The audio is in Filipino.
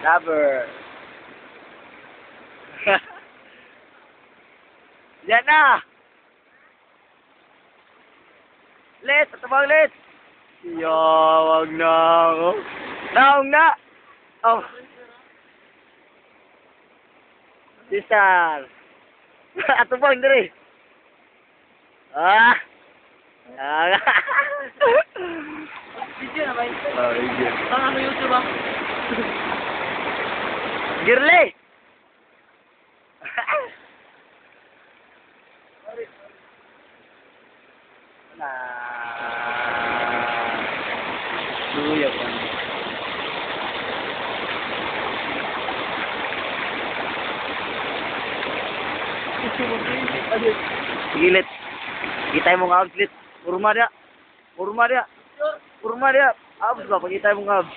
Lover. Yan na! Lit! Patabang lit! Wag na ako. Naong na! Oh. Sister. Atubang diri. Ah! Video na ba yun? Oh, video. Pang ano YouTube ah? Girly! Luya pa. Gilit. Kita mo nga abs lit. Kurma dia. Kurma dia. Kurma dia. Abs ba? Pagkita mo nga abs.